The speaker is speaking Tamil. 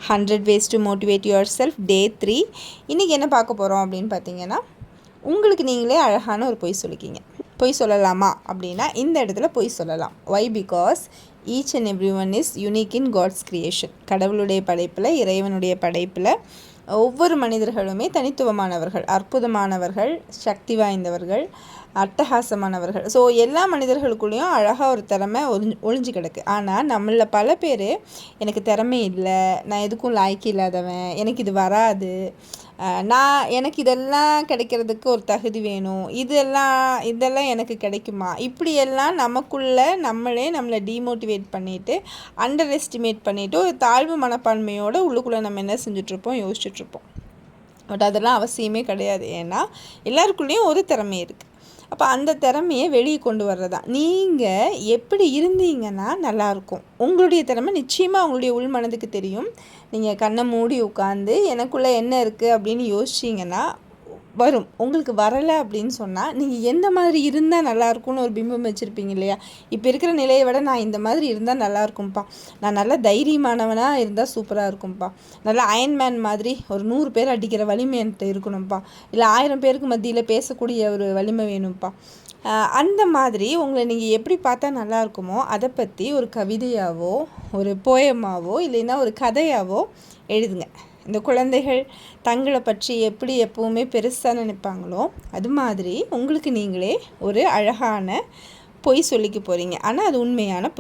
100 ways to motivate yourself day 3. இன்றைக்கி என்ன பார்க்க போகிறோம் அப்படின்னு பார்த்தீங்கன்னா, உங்களுக்கு நீங்களே அழகான ஒரு பொய் சொல்லிக்கிங்க. பொய் சொல்லலாமா அப்படின்னா இந்த இடத்துல பொய் சொல்லலாம். Why? Because each and every one is unique in God's creation. கடவுளுடைய படைப்பில், இறைவனுடைய படைப்பில் ஒவ்வொரு மனிதர்களுமே தனித்துவமானவர்கள், அற்புதமானவர்கள், சக்தி வாய்ந்தவர்கள், அட்டகாசமானவர்கள். ஸோ எல்லா மனிதர்களுக்குள்ளேயும் அழகாக ஒரு திறமை ஒளிஞ்சு கிடக்கு. ஆனால் நம்மளில் பல பேர் எனக்கு திறமை இல்லை, நான் எதுக்கும் லாய்க்கு இல்லாதவன், எனக்கு இது வராது, எனக்கு இதெல்லாம் கிடைக்கிறதுக்கு ஒரு தகுதி வேணும், இதெல்லாம் எனக்கு கிடைக்குமா, இப்படியெல்லாம் நமக்குள்ளே நம்மளை டீமோட்டிவேட் பண்ணிவிட்டு, அண்டர் எஸ்டிமேட் பண்ணிவிட்டு, ஒரு தாழ்வு மனப்பான்மையோடு உள்ளுக்குள்ளே நம்ம என்ன செஞ்சிட்ருப்போம், யோசிச்சுட்ருப்போம். பட் அதெல்லாம் அவசியமே கிடையாது. ஏன்னா எல்லாருக்குள்ளேயும் ஒரு திறமை இருக்குது. அப்போ அந்த திறமையை வெளியே கொண்டு வர்றதா. நீங்கள் எப்படி இருந்தீங்கன்னா நல்லாயிருக்கும். உங்களுடைய திறமை நிச்சயமாக உங்களுடைய உள் மனதுக்கு தெரியும். நீங்கள் கண்ணை மூடி உட்காந்து எனக்குள்ளே என்ன இருக்குது அப்படின்னு யோசிச்சிங்கன்னா வரும். உங்களுக்கு வரலை அப்படின்னு சொன்னால் நீங்கள் எந்த மாதிரி இருந்தால் நல்லாயிருக்கும்னு ஒரு பிம்பம் வச்சுருப்பீங்க இல்லையா? இப்போ இருக்கிற நிலையை விட நான் இந்த மாதிரி இருந்தால் நல்லாயிருக்கும்ப்பா, நான் நல்லா தைரியமானவனாக இருந்தால் சூப்பராக இருக்கும்ப்பா, நல்லா அயன்மேன் மாதிரி ஒரு 100 பேர் அடிக்கிற வலிமை என்கிட்ட இருக்கணும்ப்பா, இல்லை 1000 பேருக்கு மத்தியில் பேசக்கூடிய ஒரு வலிமை வேணும்ப்பா. அந்த மாதிரி உங்களை நீங்கள் எப்படி பார்த்தா நல்லா இருக்குமோ அதை பற்றி ஒரு கவிதையாவோ, ஒரு போயமாவோ, இல்லைன்னா ஒரு கதையாவோ எழுதுங்க. இந்த குழந்தைகள் தங்களை பற்றி எப்படி எப்போவுமே பெருசாக நினைப்பாங்களோ அது மாதிரி உங்களுக்கு நீங்களே ஒரு அழகான பொய் சொல்லிக்க போகிறீங்க. ஆனால் அது உண்மையான பொய்.